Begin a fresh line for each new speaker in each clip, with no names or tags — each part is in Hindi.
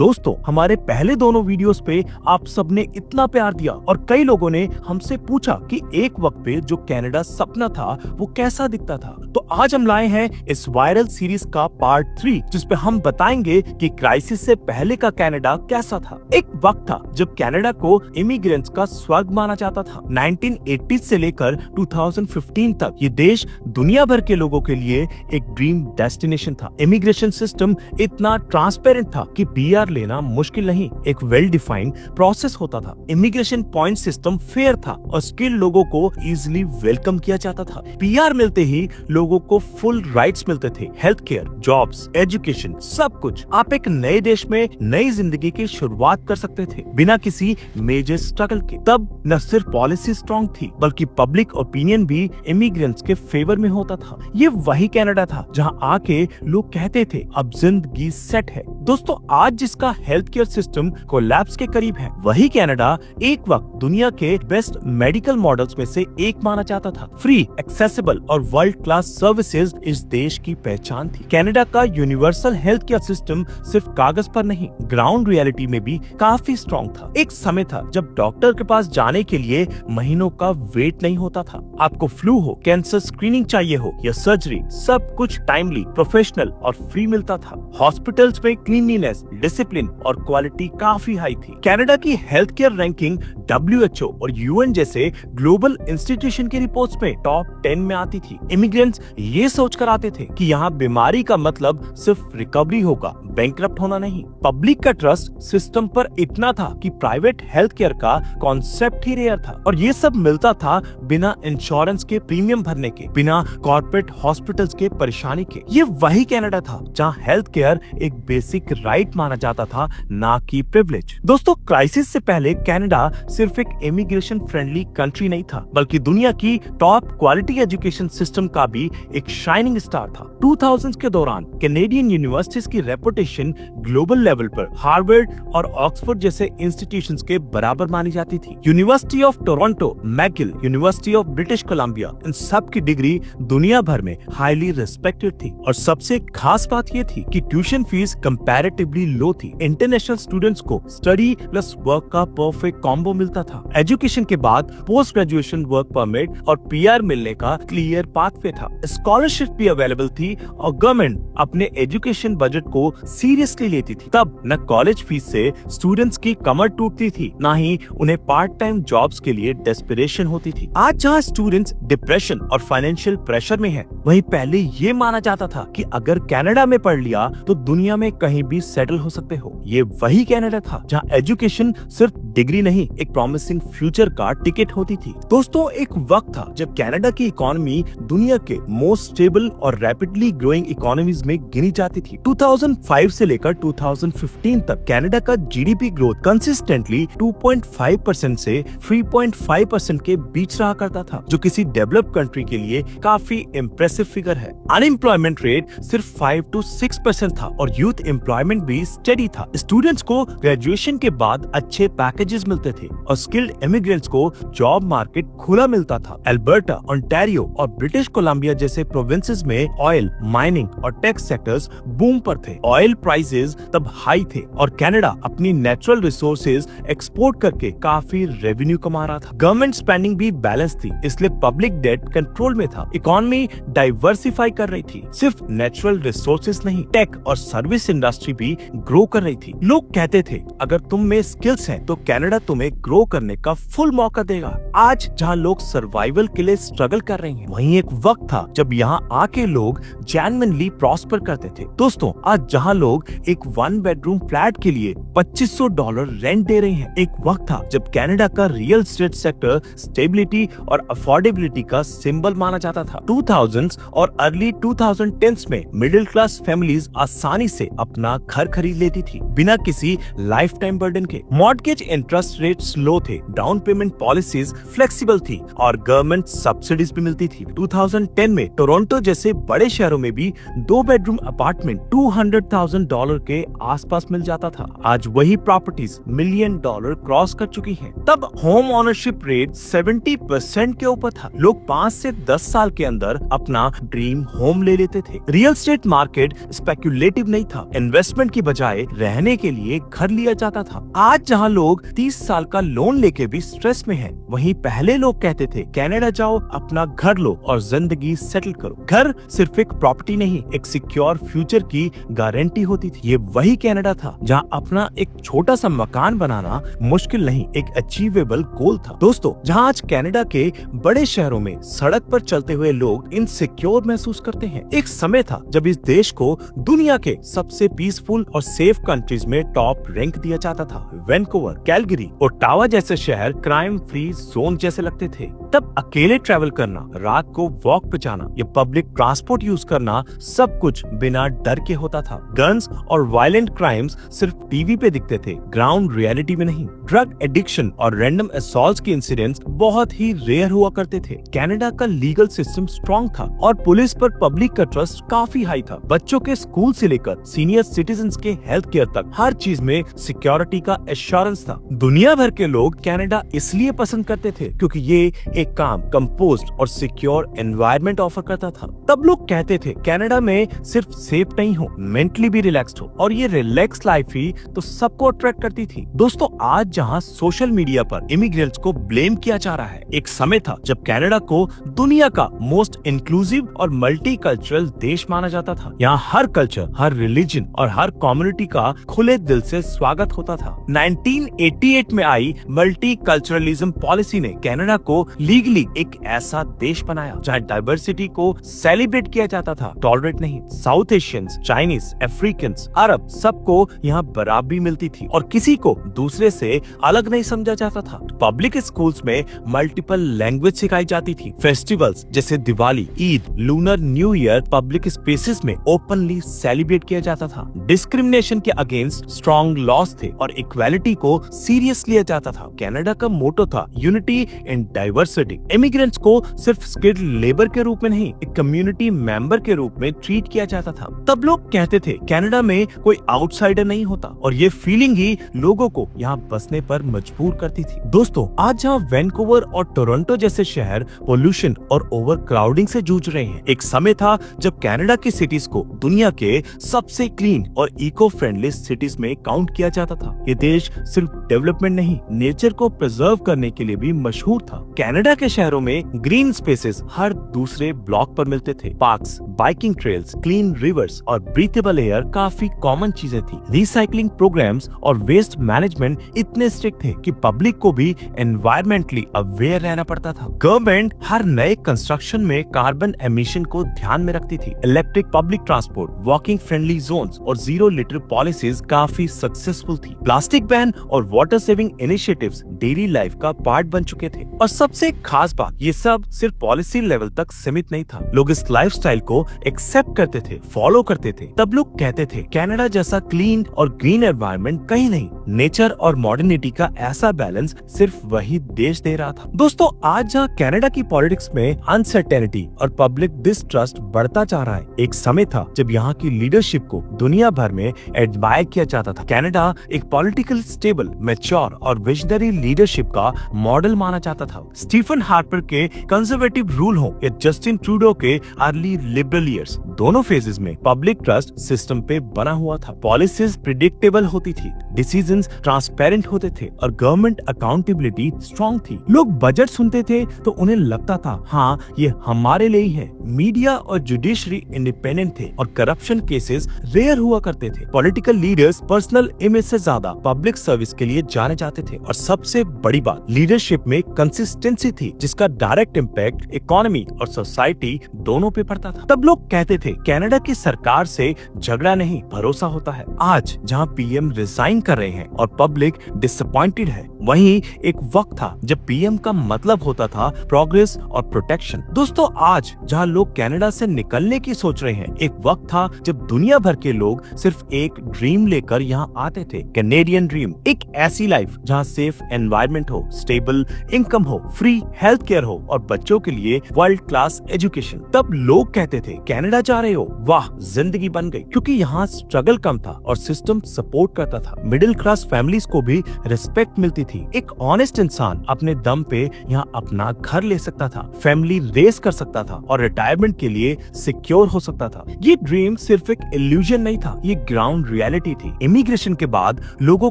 दोस्तों, हमारे पहले दोनों वीडियोस पे आप सबने इतना प्यार दिया और कई लोगों ने हमसे पूछा कि एक वक्त पे जो कनाडा सपना था वो कैसा दिखता था। तो आज हम लाए हैं इस वायरल सीरीज का पार्ट 3, जिसपे हम बताएंगे कि क्राइसिस से पहले का कनाडा कैसा था। एक वक्त था जब कनाडा को इमिग्रेंट्स का स्वर्ग माना जाता था। 1980 से लेकर 2015 तक ये देश दुनिया भर के लोगों के लिए एक ड्रीम डेस्टिनेशन था। इमिग्रेशन सिस्टम इतना ट्रांसपेरेंट था कि पीआर लेना मुश्किल नहीं, एक वेल डिफाइंड प्रोसेस होता था। इमिग्रेशन पॉइंट सिस्टम फेयर था और स्किल्ड लोगों को इजीली वेलकम किया जाता था। पीआर मिलते ही लोगों को फुल राइट्स मिलते थे, हेल्थ केयर, जॉब्स, एजुकेशन, सब कुछ। आप एक नए देश में नई जिंदगी की शुरुआत कर सकते थे बिना किसी मेजर स्ट्रगल के। तब न सिर्फ पॉलिसी स्ट्रॉन्ग थी बल्कि पब्लिक ओपिनियन भी इमिग्रेंट्स के फेवर में होता था। ये वही कनाडा था जहां आके लोग कहते थे अब जिंदगी सेट है। दोस्तों, आज जिसका हेल्थ केयर सिस्टम कोलैप्स के करीब है, वही कनाडा एक वक्त दुनिया के बेस्ट मेडिकल मॉडल्स में से एक माना जाता था। फ्री, एक्सेसिबल और वर्ल्ड क्लास सर्विसेज इस देश की पहचान थी। कनाडा का यूनिवर्सल हेल्थ केयर सिस्टम सिर्फ कागज पर नहीं, ग्राउंड रियलिटी में भी काफी स्ट्रॉन्ग था। एक समय था जब डॉक्टर के पास जाने के लिए महीनों का वेट नहीं होता था। आपको फ्लू हो, कैंसर स्क्रीनिंग चाहिए हो या सर्जरी, सब कुछ टाइमली, प्रोफेशनल और फ्री मिलता था। हॉस्पिटल्स में क्लीनलीनेस, डिसिप्लिन और क्वालिटी काफी हाई थी। कनाडा की हेल्थ केयर रैंकिंग WHO और UN जैसे ग्लोबल इंस्टीट्यूशन की रिपोर्ट्स में टॉप 10 में आती थी। इमिग्रेंट्स ये सोचकर आते थे कि यहाँ बीमारी का मतलब सिर्फ रिकवरी होगा, बैंकरप्ट होना नहीं। पब्लिक का ट्रस्ट सिस्टम पर इतना था कि प्राइवेट हेल्थ केयर का कॉन्सेप्ट ही रेयर था और ये सब मिलता था बिना इंश्योरेंस के प्रीमियम भरने के, बिना कॉर्पोरेट हॉस्पिटल्स के परेशानी के। ये वही कनाडा था जहाँ हेल्थ केयर एक बेसिक राइट माना जाता था, ना कि प्रिविलेज। दोस्तों, क्राइसिस से पहले कनाडा सिर्फ एक इमिग्रेशन फ्रेंडली कंट्री नहीं था बल्कि दुनिया की टॉप क्वालिटी एजुकेशन सिस्टम का भी एक शाइनिंग स्टार था। 2000s के दौरान कैनेडियन यूनिवर्सिटीज की रेपुटेशन ग्लोबल लेवल पर हार्वर्ड और ऑक्सफोर्ड जैसे इंस्टीट्यूशंस के बराबर मानी जाती थी। University of Toronto, McGill, University of British Columbia, इन सब की डिग्री दुनिया भर में हाईली रिस्पेक्टेड थी। और सबसे खास बात ये थी कि ट्यूशन फीस कंपैरेटिवली लो थी। इंटरनेशनल स्टूडेंट्स को स्टडी प्लस वर्क का परफेक्ट कॉम्बो मिलता था। एजुकेशन के बाद पोस्ट ग्रेजुएशन वर्क परमिट और पीआर मिलने का क्लियर पाथवे था। स्कॉलरशिप भी अवेलेबल थी और गवर्नमेंट अपने एजुकेशन बजट को सीरियसली लेती थी। तब न कॉलेज फीस से स्टूडेंट्स की कमर टूटती थी, ना ही उन्हें पार्ट टाइम जॉब्स के लिए डेस्पिरेशन होती थी। आज जहाँ स्टूडेंट्स डिप्रेशन और फाइनेंशियल प्रेशर में हैं, वहीं पहले ये माना जाता था कि अगर कनाडा में पढ़ लिया तो दुनिया में कहीं भी सेटल हो सकते हो। ये वही कनाडा था जहाँ एजुकेशन सिर्फ डिग्री नहीं, एक प्रॉमिसिंग फ्यूचर का टिकट होती थी। दोस्तों, एक वक्त था जब कनाडा की इकोनॉमी दुनिया के मोस्ट स्टेबल और रैपिडली ग्रोइंग इकोनॉमीज में गिनी जाती थी। 2005 से लेकर 2015 तक कनाडा का जीडीपी ग्रोथ कंसिस्टेंटली 2.5% से 3.5% के बीच रहा करता था, जो किसी डेवलप्ड कंट्री के लिए काफी इम्प्रेसिव फिगर है। अनएम्प्लॉयमेंट रेट सिर्फ 5 to 6% था और यूथ एम्प्लॉयमेंट भी स्टेडी था। स्टूडेंट्स को ग्रेजुएशन के बाद अच्छे पैकेजेस मिलते थे और स्किल्ड इमिग्रेंट्स को जॉब मार्केट खुला मिलता था। अल्बर्टा, ओंटारियो और ब्रिटिश कोलंबिया जैसे प्रोविंसेस में ऑयल, माइनिंग और टेक सेक्टर्स बूम पर थे। ऑयल प्राइसेस तब हाई थे और कनाडा अपनी नेचुरल रिसोर्सेज एक्सपोर्ट करके काफी रेवेन्यू कमा रहा था। गवर्नमेंट स्पेंडिंग भी बैलेंस थी, इसलिए पब्लिक डेट कंट्रोल में था। इकोनॉमी डाइवर्सिफाई कर रही थी, सिर्फ नेचुरल रिसोर्सेज नहीं, टेक और सर्विस इंडस्ट्री भी ग्रो कर रही थी। लोग कहते थे अगर तुम में स्किल्स हैं तो कनाडा तुम्हें ग्रो करने का फुल मौका देगा। आज जहां लोग सर्वाइवल के लिए स्ट्रगल कर रहे हैं, वहीं एक वक्त था जब यहां आके लोग जेन्युइनली प्रॉस्पर करते थे। दोस्तों, आज जहां लोग एक 1 बेडरूम फ्लैट के लिए $2500 रेंट दे रहे हैं, एक वक्त था जब कनाडा का रियल एस्टेट सेक्टर स्टेबिलिटी और अफोर्डेबिलिटी का सिंबल माना जाता था। 2000s और अर्ली 2010s में मिडिल क्लास फैमिलीज आसानी से अपना घर खरीद लेती थी बिना किसी लाइफ टाइम बर्डन के। मॉर्गेज इंटरेस्ट रेट्स लो थे, डाउन पेमेंट पॉलिसीज फ्लेक्सिबल थी और गवर्नमेंट सब्सिडीज भी मिलती थी। 2010 में टोरंटो जैसे बड़े शहरों में भी 2 बेडरूम अपार्टमेंट $200,000 के आसपास मिल जाता था। आज वही प्रॉपर्टीज $1 मिलियन क्रॉस कर चुकी हैं। तब होम ओनरशिप रेट 70% के ऊपर था। लोग 5 से 10 साल के अंदर अपना ड्रीम होम ले लेते थे। रियल एस्टेट मार्केट स्पेक्युलेटिव नहीं था, इन्वेस्टमेंट की बजाय रहने के लिए घर लिया जाता था। आज जहाँ लोग 30 साल का लोन लेके भी स्ट्रेस में हैं, वहीं पहले लोग कहते थे कनाडा जाओ, अपना घर लो और जिंदगी सेटल करो। घर सिर्फ एक प्रॉपर्टी नहीं, एक सिक्योर फ्यूचर की गारंटी होती थी। ये वही कनाडा था जहाँ अपना एक छोटा सा मकान बनाना मुश्किल नहीं, एक अचीवेबल गोल था। दोस्तों, जहाँ आज कनाडा के बड़े शहरों में सड़क पर चलते हुए लोग इनसिक्योर महसूस करते हैं, एक समय था जब इस देश को दुनिया के सबसे पीसफुल और सेफ कंट्रीज में टॉप रैंक दिया जाता था। वैंकूवर, कैलगरी, ओटावा जैसे शहर क्राइम फ्री जोन जैसे लगते थे। तब अकेले ट्रैवल करना, रात को वॉक पे जाना या पब्लिक ट्रांसपोर्ट यूज करना, सब कुछ बिना डर के होता था। गन्स और वायलेंट क्राइम्स सिर्फ टीवी पे दिखते थे, ग्राउंड रियलिटी में नहीं। ड्रग एडिक्शन और रैंडम असॉल्ट्स के इंसिडेंट्स बहुत ही रेयर हुआ करते थे। कनाडा का लीगल सिस्टम स्ट्रॉन्ग था और पुलिस पर पब्लिक का ट्रस्ट काफी हाई था। बच्चों के स्कूल से लेकर सीनियर सिटीजन्स के हेल्थ केयर तक हर चीज में सिक्योरिटी का एश्योरेंस था। दुनिया भर के लोग कनाडा इसलिए पसंद करते थे क्योंकि ये एक काम, कंपोज्ड और सिक्योर एनवायरनमेंट ऑफर करता था। तब लोग कहते थे कनाडा में सिर्फ सेफ नहीं हो, मेंटली भी रिलैक्स्ड हो, और ये रिलैक्स लाइफ ही तो सबको अट्रैक्ट करती थी। दोस्तों, आज जहां सोशल मीडिया पर इमिग्रेंट्स को ब्लेम किया जा रहा है, एक समय था जब कनाडा को दुनिया का मोस्ट इंक्लूसिव और मल्टीकल्चरल देश माना जाता था। यहाँ हर कल्चर, हर रिलीजन और हर कम्युनिटी का खुले दिल से स्वागत होता था। 1988 में आई मल्टीकल्चरलिज्म पॉलिसी ने कनाडा को लीगली एक ऐसा देश बनाया जहाँ डाइवर्सिटी को सेलिब्रेट किया जाता था, टॉलरेट नहीं। साउथ एशियंस, चाइनीज, अफ्रीकन्स, अरब, सबको यहाँ बराबरी मिलती थी और किसी को दूसरे से अलग नहीं समझा जाता था। पब्लिक स्कूल्स में मल्टीपल लैंग्वेज सिखाई जाती थी। फेस्टिवल्स जैसे Diwali, Eid, lunar new year public spaces में ओपनली सेलिब्रेट किया जाता था। डिस्क्रिमिनेशन के अगेंस्ट स्ट्रॉन्ग लॉज थे और इक्वालिटी को सीरियस लिया जाता था। कनाडा का मोटो था यूनिटी इन डाइवर्सिटी। इमिग्रेंट्स को सिर्फ स्किल्ड लेबर के रूप में नहीं, एक कम्युनिटी मेंबर के रूप में ट्रीट किया जाता था। तब लोग कहते थे कनाडा में कोई आउटसाइडर नहीं होता, और ये फीलिंग ही लोगों को यहाँ बसने पर मजबूर करती थी। दोस्तों, आज जहाँ वैंकूवर और टोरंटो जैसे शहर पोल्यूशन और ओवर क्राउडिंग से जूझ रहे हैं, एक समय था जब कनाडा की सिटीज को दुनिया के सबसे क्लीन और इको फ्रेंडली सिटीज में काउंट किया जाता था। ये देश सिर्फ डेवलपमेंट नहीं, नेचर को प्रिजर्व करने के लिए भी मशहूर था। कनाडा के शहरों में ग्रीन स्पेसेस हर दूसरे ब्लॉक पर मिलते थे। Parks, biking trails, clean reverse और ब्रीथेबल एयर काफी कॉमन चीजें थी। रिसाइकलिंग प्रोग्राम्स और वेस्ट मैनेजमेंट इतने स्ट्रिक्ट थे कि पब्लिक को भी एनवायरमेंटली अवेयर रहना पड़ता था। गवर्नमेंट हर नए कंस्ट्रक्शन में कार्बन एमिशन को ध्यान में रखती थी। Electric public transport, walking friendly zones और जीरो लिटर पॉलिसीज काफी सक्सेसफुल थी। प्लास्टिक बैन और water saving initiatives daily life का पार्ट बन चुके थे। और सबसे खास बात, ये सब सिर्फ पॉलिसी लेवल तक सीमित नहीं था। लोग इस लाइफस्टाइल को एक्सेप्ट करते थे, फॉलो करते थे। तब लोग कहते थे कनाडा जैसा क्लीन और ग्रीन एनवायरनमेंट कहीं नहीं। नेचर और मॉडर्निटी का ऐसा बैलेंस सिर्फ वही देश दे रहा था। दोस्तों, आज जहाँ कनाडा की पॉलिटिक्स में अनसर्टेनिटी और पब्लिक डिस्ट्रस्ट बढ़ता जा रहा है, एक समय था जब यहाँ की लीडरशिप को दुनिया भर में एडमायर किया जाता था। कनाडा एक पॉलिटिकल स्टेबल, मैच्योर और विजनरी लीडरशिप का मॉडल माना जाता था। स्टीफन हार्पर के कंजर्वेटिव रूल हो या जस्टिन ट्रूडो के अर्ली लिबरल ईयर्स, दोनों फेजेस में पब्लिक ट्रस्ट सिस्टम पे बना हुआ था। पॉलिसीज प्रिडिक्टेबल होती थी, डिसीजंस ट्रांसपेरेंट होते थे और गवर्नमेंट अकाउंटेबिलिटी स्ट्रॉन्ग थी। लोग बजट सुनते थे तो उन्हें लगता था हाँ, ये हमारे लिए ही है। मीडिया और जुडिशरी इंडिपेंडेंट थे और करप्शन केसेस रेयर हुआ करते थे। पॉलिटिकल लीडर्स पर्सनल इमेज से ज्यादा पब्लिक सर्विस के लिए जाने जाते थे। और सबसे बड़ी बात, लीडरशिप में कंसिस्टेंसी थी जिसका डायरेक्ट इम्पैक्ट इकोनॉमी और सोसाइटी दोनों पे पड़ता था। तब लोग कहते थे कनाडा की सरकार से झगड़ा नहीं, भरोसा होता है। आज जहां पीएम रिजाइन कर रहे हैं और पब्लिक डिसअपॉइंटेड है, वहीं एक वक्त था जब पीएम का मतलब होता था प्रोग्रेस और प्रोटेक्शन। दोस्तों, आज जहां लोग कनाडा से निकलने की सोच रहे हैं, एक वक्त था जब दुनिया भर के लोग सिर्फ एक ड्रीम लेकर यहाँ आते थे, कैनेडियन ड्रीम। एक ऐसी लाइफ जहाँ सेफ एनवायरनमेंट हो, स्टेबल इनकम हो, फ्री हेल्थ केयर हो और बच्चों के लिए वर्ल्ड क्लास एजुकेशन। तब लोग कहते थे कनाडा जा रहे हो, वाह, जिंदगी बन गई, क्योंकि यहाँ स्ट्रगल कम था और सिस्टम सपोर्ट करता था। मिडिल क्लास क्लास फैमिलीज को भी रिस्पेक्ट मिलती थी। एक ऑनेस्ट इंसान अपने दम पे यहाँ अपना घर ले सकता था, फैमिली रेस कर सकता था और रिटायरमेंट के लिए सिक्योर हो सकता था। ये ड्रीम सिर्फ एक इल्यूजन नहीं था, ये ग्राउंड रियलिटी थी। इमिग्रेशन के बाद लोगों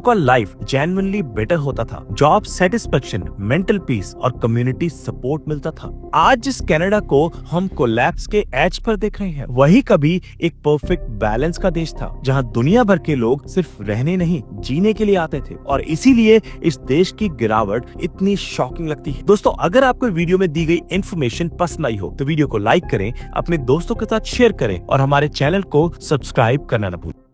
का लाइफ जेन्युइनली बेटर होता था, जॉब सेटिस्फेक्शन, मेंटल पीस और कम्युनिटी सपोर्ट मिलता था। आज जिस कनाडा को हम कोलैप्स के एज पर देख रहे हैं, वही कभी एक परफेक्ट बैलेंस का देश था, जहां दुनिया भर के लोग सिर्फ रहने नहीं, जीने के लिए आते थे। और इसीलिए इस देश की गिरावट इतनी शॉकिंग लगती है। दोस्तों, अगर आपको वीडियो में दी गई इन्फॉर्मेशन पसंद आई हो तो वीडियो को लाइक करें, अपने दोस्तों के साथ शेयर करें और हमारे चैनल को सब्सक्राइब करना न भूलें।